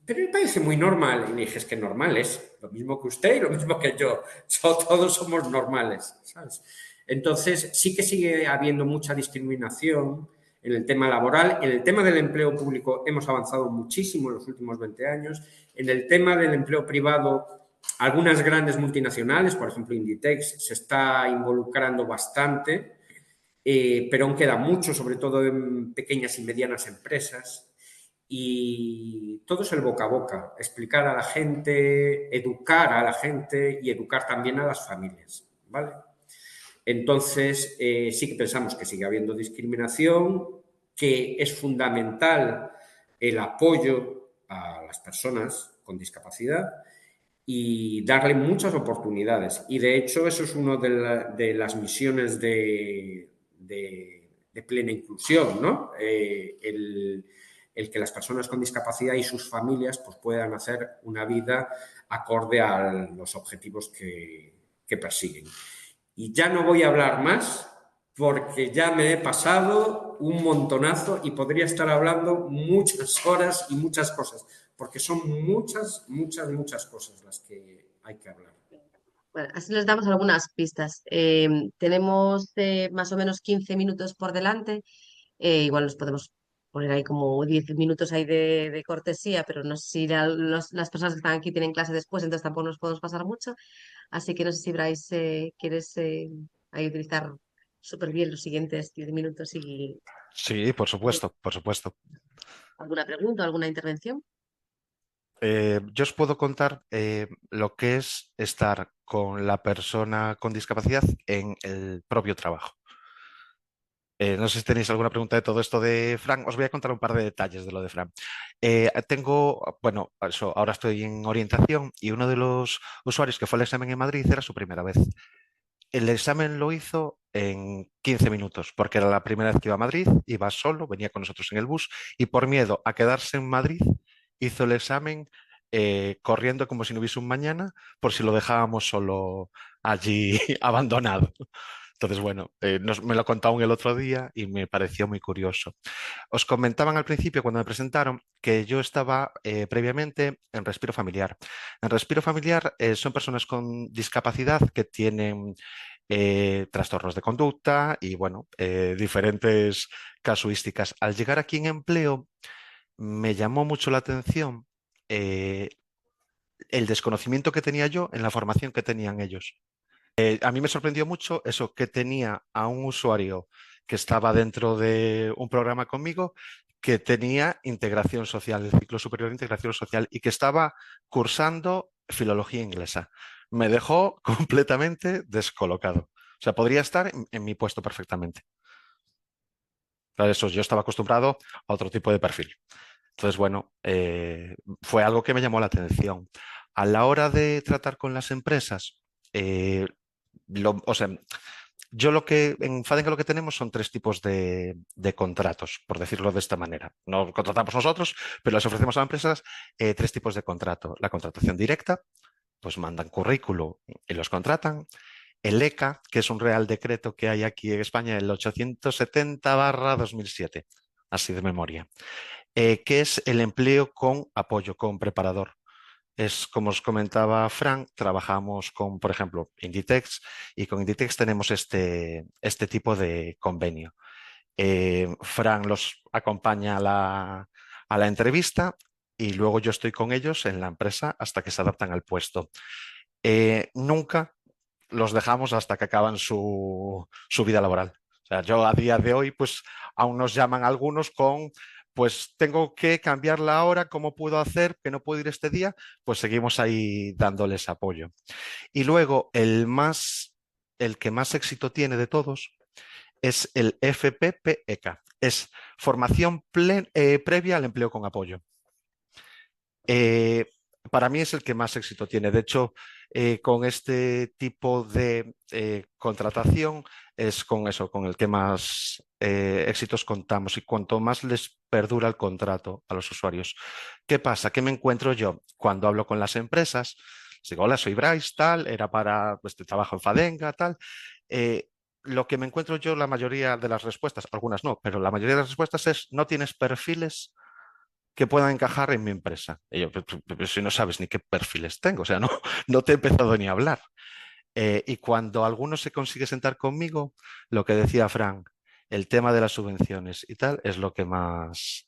pero me parece muy normal. Y le dije, es que normal es lo mismo que usted y lo mismo que yo. Todos somos normales, ¿sabes? Entonces, sí que sigue habiendo mucha discriminación en el tema laboral. En el tema del empleo público hemos avanzado muchísimo en los últimos 20 años. En el tema del empleo privado, algunas grandes multinacionales, por ejemplo Inditex, se está involucrando bastante, pero aún queda mucho, sobre todo en pequeñas y medianas empresas. Y todo es el boca a boca, explicar a la gente, educar a la gente y educar también a las familias, ¿vale? Entonces, sí que pensamos que sigue habiendo discriminación, que es fundamental el apoyo a las personas con discapacidad y darle muchas oportunidades. Y de hecho, eso es una de las misiones de plena inclusión, ¿no? El que las personas con discapacidad y sus familias pues, puedan hacer una vida acorde a los objetivos que persiguen. Y ya no voy a hablar más porque ya me he pasado un montonazo y podría estar hablando muchas horas y muchas cosas, porque son muchas cosas las que hay que hablar. Bueno, así les damos algunas pistas. Tenemos más o menos 15 minutos por delante. Igual nos podemos poner ahí como 10 minutos ahí de cortesía, pero no sé si las personas que están aquí tienen clase después, entonces tampoco nos podemos pasar mucho. Así que no sé si Bryce quieres ahí utilizar súper bien los siguientes 10 minutos y Sí, por supuesto, por supuesto. alguna pregunta, alguna intervención. Yo os puedo contar lo que es estar con la persona con discapacidad en el propio trabajo. No sé si tenéis alguna pregunta de todo esto de Fran. Os voy a contar un par de detalles de lo de Fran. Bueno, ahora estoy en orientación y uno de los usuarios que fue al examen en Madrid era su primera vez. El examen lo hizo en 15 minutos, porque era la primera vez que iba a Madrid, iba solo, venía con nosotros en el bus y por miedo a quedarse en Madrid hizo el examen corriendo como si no hubiese un mañana, por si lo dejábamos solo allí abandonado. Entonces, bueno, me lo contaron el otro día y me pareció muy curioso. Os comentaban al principio, cuando me presentaron, que yo estaba previamente en Respiro Familiar. En Respiro Familiar son personas con discapacidad que tienen trastornos de conducta y, bueno, diferentes casuísticas. Al llegar aquí en empleo, me llamó mucho la atención el desconocimiento que tenía yo en la formación que tenían ellos. A mí me sorprendió mucho eso, que tenía a un usuario que estaba dentro de un programa conmigo que tenía integración social, el ciclo superior de integración social y que estaba cursando filología inglesa. Me dejó completamente descolocado. O sea, podría estar en mi puesto perfectamente. Para eso yo estaba acostumbrado a otro tipo de perfil. Entonces, bueno, fue algo que me llamó la atención. A la hora de tratar con las empresas, o sea, yo en Fadenga lo que tenemos son tres tipos de contratos, por decirlo de esta manera. No contratamos nosotros, pero les ofrecemos a las empresas tres tipos de contrato. La contratación directa, pues mandan currículo y los contratan. El ECA, que es un real decreto que hay aquí en España, el 870/2007, así de memoria, que es el empleo con apoyo, con preparador. Es como os comentaba Frank, trabajamos con, por ejemplo, Inditex y con Inditex tenemos este tipo de convenio. Frank los acompaña a la entrevista y luego yo estoy con ellos en la empresa hasta que se adaptan al puesto. Nunca los dejamos hasta que acaban su vida laboral. O sea, yo a día de hoy, pues aún nos llaman algunos con pues tengo que cambiar la hora, ¿cómo puedo hacer que no puedo ir este día? Pues seguimos ahí dándoles apoyo. Y luego el que más éxito tiene de todos es el FPPEK, es formación previa al empleo con apoyo. Eh, para mí es el que más éxito tiene. De hecho, con este tipo de contratación es con eso, con el que más éxitos contamos y cuanto más les perdura el contrato a los usuarios. ¿Qué pasa? ¿Qué me encuentro yo cuando hablo con las empresas? Les digo, hola, soy Bryce, tal, era para, pues, trabajo en Fadenga, tal. Lo que me encuentro yo, la mayoría de las respuestas, algunas no, pero la mayoría de las respuestas es, no tienes perfiles que puedan encajar en mi empresa. Y yo, pero si no sabes ni qué perfiles tengo, o sea, no, no te he empezado ni a hablar. Y cuando alguno se consigue sentar conmigo, lo que decía Frank, el tema de las subvenciones y tal, es lo que más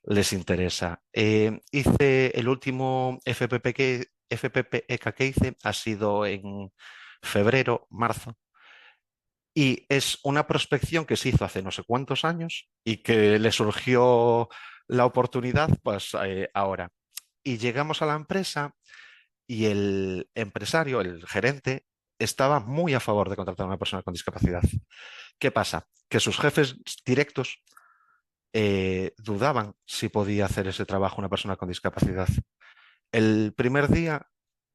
les interesa. Hice el último FPPEK que hice, ha sido en febrero, marzo, y es una prospección que se hizo hace no sé cuántos años y que le surgió la oportunidad pues ahora. Y llegamos a la empresa y el empresario, el gerente, estaba muy a favor de contratar a una persona con discapacidad. ¿Qué pasa? Que sus jefes directos dudaban si podía hacer ese trabajo una persona con discapacidad. El primer día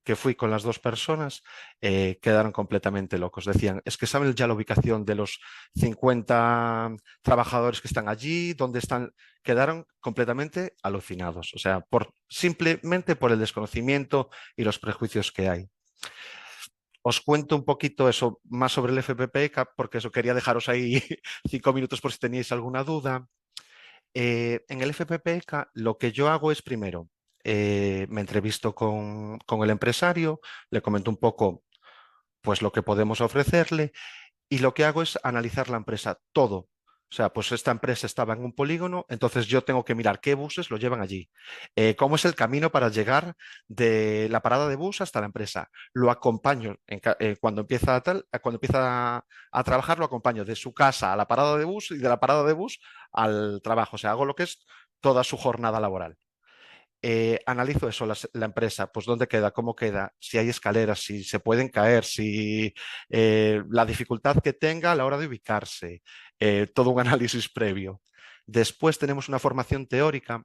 que fui con las dos personas, quedaron completamente locos. Decían, es que saben ya la ubicación de los 50 trabajadores que están allí, dónde están. Quedaron completamente alucinados. O sea, simplemente por el desconocimiento y los prejuicios que hay. Os cuento un poquito eso más sobre el FPPK, porque eso quería dejaros ahí 5 minutos por si teníais alguna duda. En el FPPK lo que yo hago es primero, me entrevisto con el empresario, le comento un poco pues lo que podemos ofrecerle y lo que hago es analizar la empresa, todo. O sea, pues esta empresa estaba en un polígono, entonces yo tengo que mirar qué buses lo llevan allí, cómo es el camino para llegar de la parada de bus hasta la empresa. Lo acompaño cuando empieza a trabajar, lo acompaño de su casa a la parada de bus y de la parada de bus al trabajo. O sea, hago lo que es toda su jornada laboral. Analizo eso, la empresa, pues dónde queda, cómo queda, si hay escaleras, si se pueden caer, si la dificultad que tenga a la hora de ubicarse, todo un análisis previo. Después tenemos una formación teórica,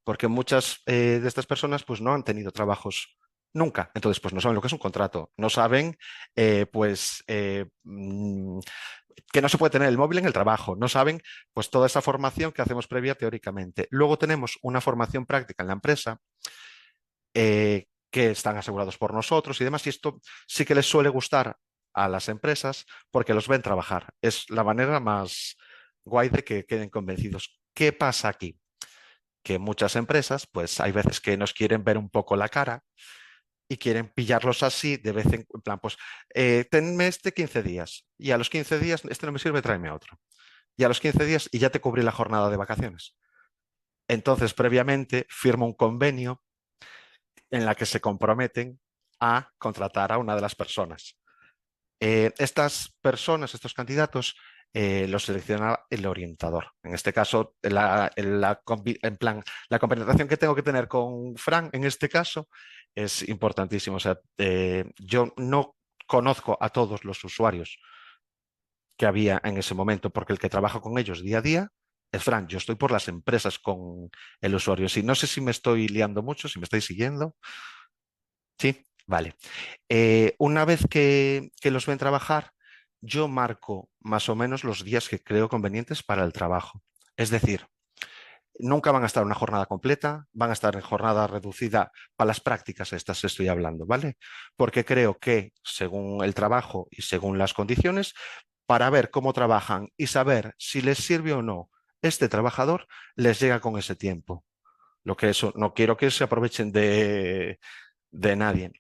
porque muchas de estas personas pues no han tenido trabajos nunca, entonces pues no saben lo que es un contrato, no saben que no se puede tener el móvil en el trabajo, no saben pues toda esa formación que hacemos previa teóricamente. Luego tenemos una formación práctica en la empresa que están asegurados por nosotros y demás, y esto sí que les suele gustar a las empresas porque los ven trabajar. Es la manera más guay de que queden convencidos. ¿Qué pasa aquí? Que muchas empresas, pues hay veces que nos quieren ver un poco la cara y quieren pillarlos así de vez en plan, pues tenme este 15 días y a los 15 días este no me sirve, tráeme otro. Y a los 15 días y ya te cubrí la jornada de vacaciones. Entonces, previamente firma un convenio en la que se comprometen a contratar a una de las personas. Estas personas, estos candidatos, los selecciona el orientador. En este caso, en plan, la compenetración que tengo que tener con Fran, en este caso, es importantísimo. O sea, yo no conozco a todos los usuarios que había en ese momento, porque el que trabaja con ellos día a día es Fran. Yo estoy por las empresas con el usuario. Sí, no sé si me estoy liando mucho, si me estáis siguiendo. Sí, vale. Una vez que los ven trabajar, yo marco más o menos los días que creo convenientes para el trabajo. Es decir, nunca van a estar una jornada completa, van a estar en jornada reducida para las prácticas estas estoy hablando, ¿vale? Porque creo que según el trabajo y según las condiciones, para ver cómo trabajan y saber si les sirve o no este trabajador, les llega con ese tiempo. Lo que eso, no quiero que se aprovechen de nadie.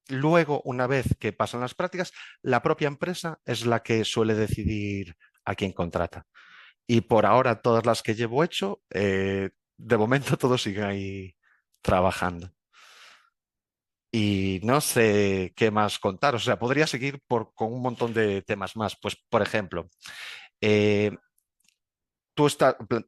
Luego, una vez que pasan las prácticas, la propia empresa es la que suele decidir a quién contrata. Y por ahora, todas las que llevo hecho, de momento todos siguen ahí trabajando. Y no sé qué más contar. O sea, podría seguir con un montón de temas más. Pues, por ejemplo, eh, tú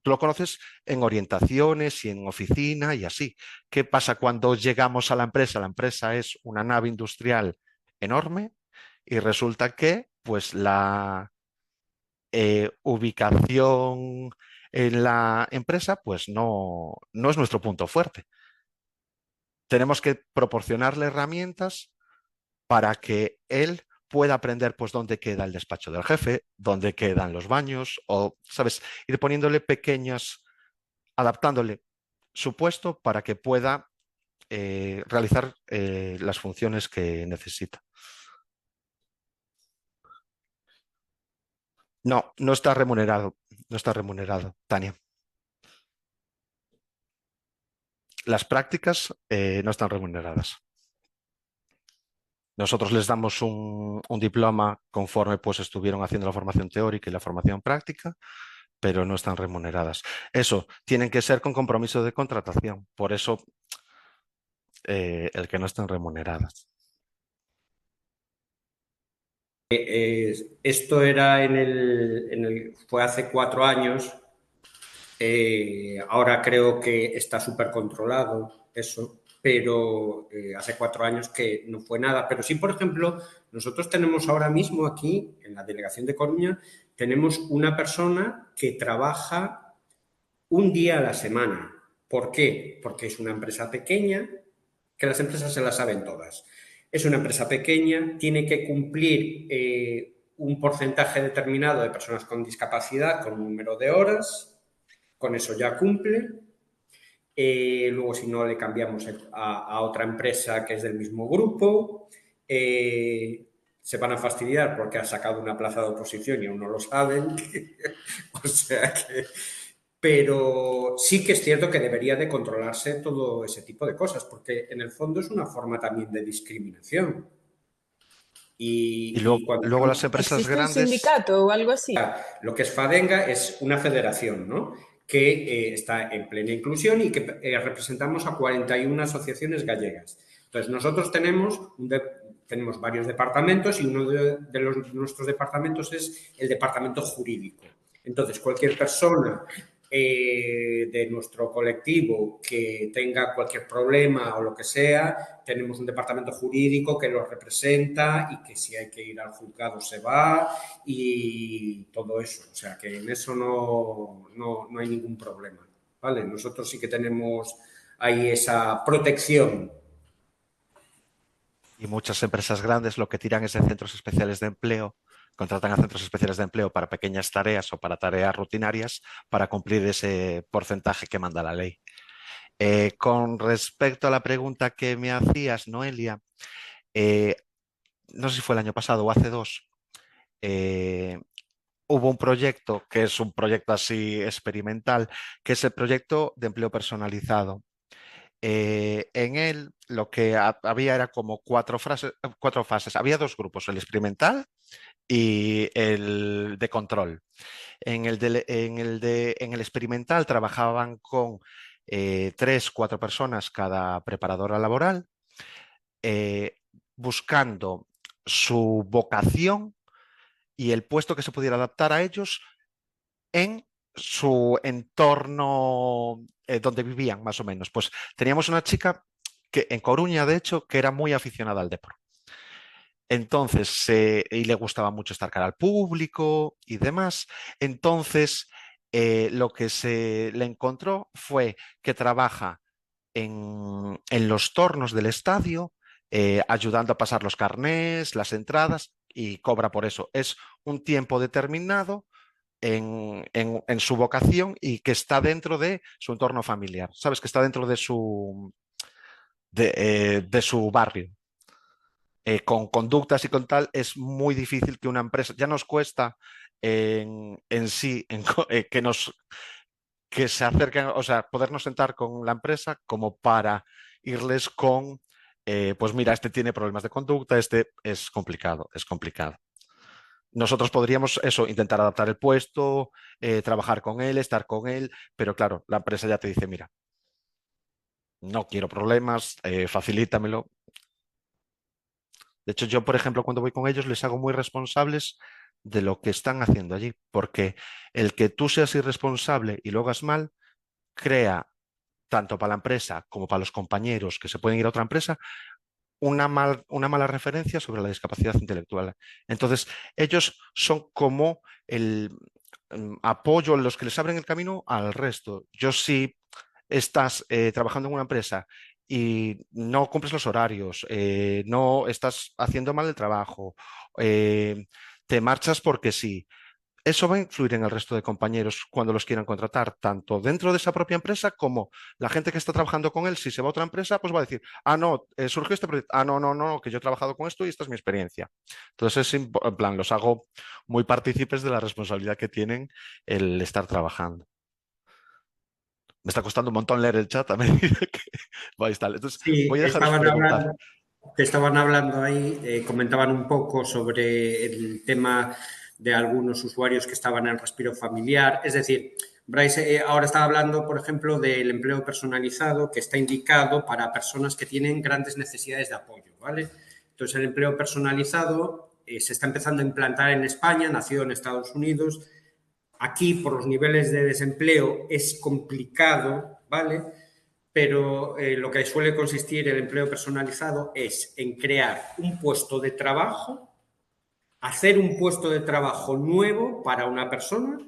lo conoces en orientaciones y en oficina y así. ¿Qué pasa cuando llegamos a la empresa? La empresa es una nave industrial enorme y resulta que pues la ubicación, en la empresa, pues no es nuestro punto fuerte. Tenemos que proporcionarle herramientas para que él pueda aprender pues dónde queda el despacho del jefe, dónde quedan los baños, o, ¿sabes? Ir poniéndole pequeñas, adaptándole su puesto para que pueda realizar las funciones que necesita. No está remunerado, Tania. Las prácticas no están remuneradas. Nosotros les damos un diploma conforme pues estuvieron haciendo la formación teórica y la formación práctica, pero no están remuneradas. Eso, tienen que ser con compromiso de contratación. Por eso el que no estén remuneradas. Esto era fue hace 4 años. Ahora creo que está súper controlado eso, pero hace 4 años que no fue nada. Pero sí, por ejemplo, nosotros tenemos ahora mismo aquí, en la delegación de Coruña, tenemos una persona que trabaja un día a la semana. ¿Por qué? Porque es una empresa pequeña, que las empresas se las saben todas. Es una empresa pequeña, tiene que cumplir un porcentaje determinado de personas con discapacidad con un número de horas, con eso ya cumple. Luego, si no, le cambiamos a otra empresa que es del mismo grupo. Se van a fastidiar porque ha sacado una plaza de oposición y aún no lo saben. O sea que... Pero sí que es cierto que debería de controlarse todo ese tipo de cosas, porque en el fondo es una forma también de discriminación. Y luego las empresas ¿Existe grandes... un sindicato o algo así? Lo que es FADENGA es una federación, ¿no?, que está en plena inclusión y que representamos a 41 asociaciones gallegas. Entonces, nosotros tenemos varios departamentos y uno de nuestros departamentos es el departamento jurídico. Entonces, cualquier persona de nuestro colectivo que tenga cualquier problema o lo que sea, tenemos un departamento jurídico que lo representa y que si hay que ir al juzgado se va y todo eso. O sea, que en eso no hay ningún problema, ¿vale? Nosotros sí que tenemos ahí esa protección. Y muchas empresas grandes lo que tiran es de centros especiales de empleo, contratan a centros especiales de empleo para pequeñas tareas o para tareas rutinarias para cumplir ese porcentaje que manda la ley. Con respecto a la pregunta que me hacías, Noelia, no sé si fue el año pasado o hace 2, hubo un proyecto que es un proyecto así experimental, que es el proyecto de empleo personalizado. En él lo que había era como 4 fases. Había 2 grupos, el experimental y el de control. En el experimental trabajaban con 3, 4 personas cada preparadora laboral, buscando su vocación y el puesto que se pudiera adaptar a ellos en su entorno donde vivían, más o menos. Pues teníamos una chica que en Coruña, de hecho, que era muy aficionada al deporte. Entonces, y le gustaba mucho estar cara al público y demás. Entonces, lo que se le encontró fue que trabaja en los tornos del estadio, ayudando a pasar los carnés, las entradas, y cobra por eso. Es un tiempo determinado en su vocación y que está dentro de su entorno familiar, ¿sabes? Que está dentro de su barrio. Con conductas y con tal, es muy difícil que una empresa, ya nos cuesta en sí que se acerquen, o sea, podernos sentar con la empresa como para irles con, pues mira, este tiene problemas de conducta, este es complicado, es complicado. Nosotros podríamos eso, intentar adaptar el puesto, trabajar con él, estar con él, pero claro, la empresa ya te dice, mira, no quiero problemas, facilítamelo. De hecho, yo, por ejemplo, cuando voy con ellos, les hago muy responsables de lo que están haciendo allí, porque el que tú seas irresponsable y lo hagas mal, crea, tanto para la empresa como para los compañeros que se pueden ir a otra empresa, una mala referencia sobre la discapacidad intelectual. Entonces, ellos son como apoyo los que les abren el camino al resto. Yo si estás trabajando en una empresa y no cumples los horarios, no estás haciendo mal el trabajo, te marchas porque sí. Eso va a influir en el resto de compañeros cuando los quieran contratar, tanto dentro de esa propia empresa como la gente que está trabajando con él. Si se va a otra empresa, pues va a decir, ah, no, surgió este proyecto, ah, no, no, no, que yo he trabajado con esto y esta es mi experiencia. Entonces, en plan, los hago muy partícipes de la responsabilidad que tienen el estar trabajando. Me está costando un montón leer el chat a medida que vais tal. Entonces, Sí, voy a dejaros preguntar. estaban hablando ahí, comentaban un poco sobre el tema de algunos usuarios que estaban en respiro familiar. Es decir, Bryce ahora está hablando, por ejemplo, del empleo personalizado que está indicado para personas que tienen grandes necesidades de apoyo, ¿vale? Entonces, el empleo personalizado se está empezando a implantar en España, nació en Estados Unidos. Aquí, por los niveles de desempleo, es complicado, ¿vale? Pero lo que suele consistir el empleo personalizado es en crear un puesto de trabajo, hacer un puesto de trabajo nuevo para una persona,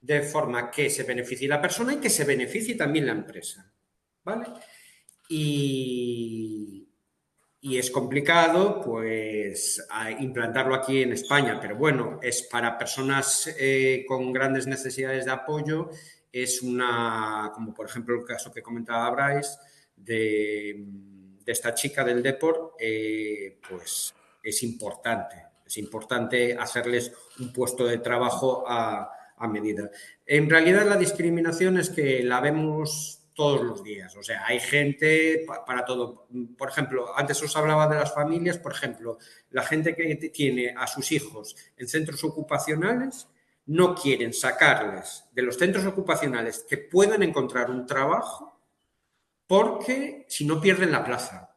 de forma que se beneficie la persona y que se beneficie también la empresa, ¿vale? Y es complicado, pues, implantarlo aquí en España, pero bueno, es para personas con grandes necesidades de apoyo, es como por ejemplo el caso que comentaba Bryce, de esta chica del Depor, pues es importante hacerles un puesto de trabajo a medida. En realidad la discriminación es que la vemos todos los días. O sea, hay gente para todo. Por ejemplo, antes os hablaba de las familias, por ejemplo, la gente que tiene a sus hijos en centros ocupacionales no quieren sacarles de los centros ocupacionales que puedan encontrar un trabajo porque si no pierden la plaza.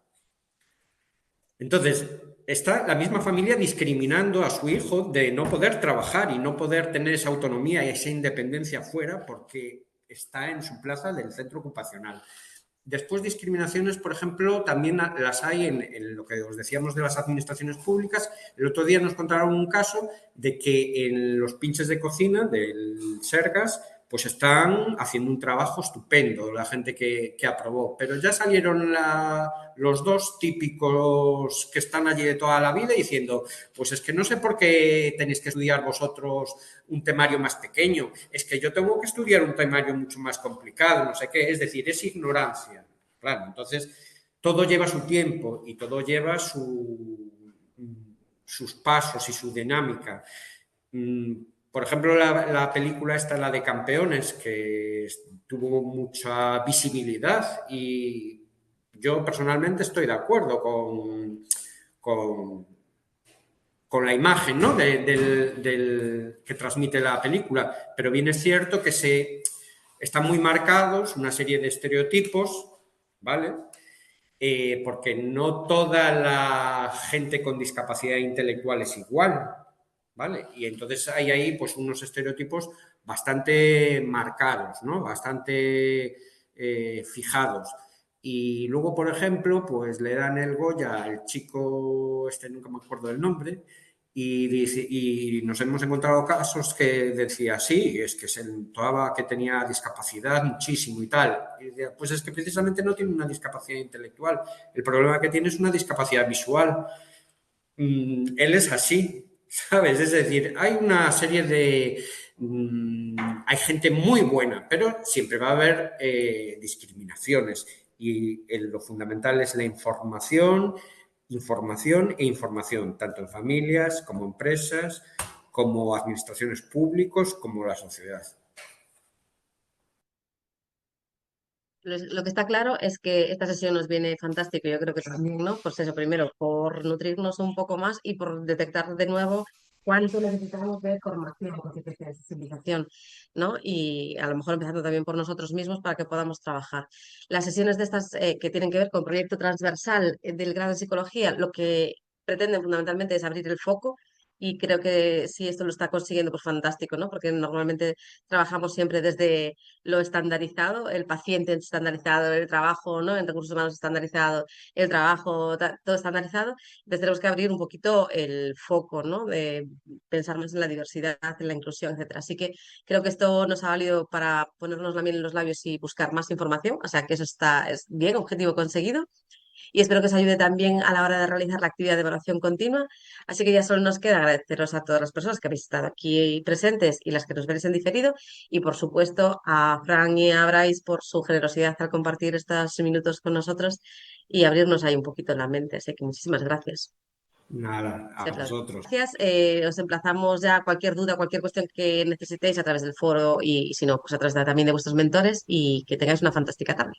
Entonces, está la misma familia discriminando a su hijo de no poder trabajar y no poder tener esa autonomía y esa independencia fuera porque está en su plaza del centro ocupacional. Después, discriminaciones, por ejemplo, también las hay en lo que os decíamos de las administraciones públicas. El otro día nos contaron un caso de que en los pinches de cocina del Sergas pues están haciendo un trabajo estupendo la gente que aprobó, pero ya salieron los dos típicos que están allí de toda la vida diciendo, pues es que no sé por qué tenéis que estudiar vosotros un temario más pequeño, es que yo tengo que estudiar un temario mucho más complicado, no sé qué, es decir, es ignorancia. Claro, entonces todo lleva su tiempo y todo lleva sus pasos y su dinámica. Por ejemplo, la película esta, la de Campeones, que tuvo mucha visibilidad y yo personalmente estoy de acuerdo con la imagen, ¿no? que transmite la película, pero bien es cierto que están muy marcados una serie de estereotipos, ¿vale? Porque no toda la gente con discapacidad intelectual es igual, ¿vale? Y entonces hay ahí pues unos estereotipos bastante marcados, ¿no? Bastante fijados. Y luego, por ejemplo, pues le dan el Goya al chico, nunca me acuerdo del nombre, y nos hemos encontrado casos que decía, sí, es que se notaba que tenía discapacidad muchísimo y tal. Y decía, pues es que precisamente no tiene una discapacidad intelectual, el problema que tiene es una discapacidad visual. Él es así, ¿sabes? Es decir, hay una serie de... hay gente muy buena, pero siempre va a haber discriminaciones y lo fundamental es la información e información, tanto en familias como empresas, como administraciones públicas, como la sociedad. Lo que está claro es que esta sesión nos viene fantástico, yo creo que también, ¿no? Pues eso, primero, por nutrirnos un poco más y por detectar de nuevo cuánto necesitamos de formación, de sensibilización, ¿no? Y a lo mejor empezando también por nosotros mismos para que podamos trabajar. Las sesiones de estas que tienen que ver con proyecto transversal del grado de psicología, lo que pretenden fundamentalmente es abrir el foco y creo que si esto lo está consiguiendo, pues fantástico, ¿no? Porque normalmente trabajamos siempre desde lo estandarizado, el paciente estandarizado, el trabajo, ¿no? En recursos humanos estandarizado, el trabajo, todo estandarizado. Entonces tenemos que abrir un poquito el foco, ¿no? De pensar más en la diversidad, en la inclusión, etcétera. Así que creo que esto nos ha valido para ponernos la miel en los labios y buscar más información. O sea que eso es bien, objetivo conseguido. Y espero que os ayude también a la hora de realizar la actividad de evaluación continua. Así que ya solo nos queda agradeceros a todas las personas que habéis estado aquí presentes y las que nos veréis en diferido. Y por supuesto a Fran y a Bryce por su generosidad al compartir estos minutos con nosotros y abrirnos ahí un poquito la mente. Así que muchísimas gracias. Nada, a vosotros. Gracias. Os emplazamos ya a cualquier duda, cualquier cuestión que necesitéis a través del foro y si no, pues a través también de vuestros mentores y que tengáis una fantástica tarde.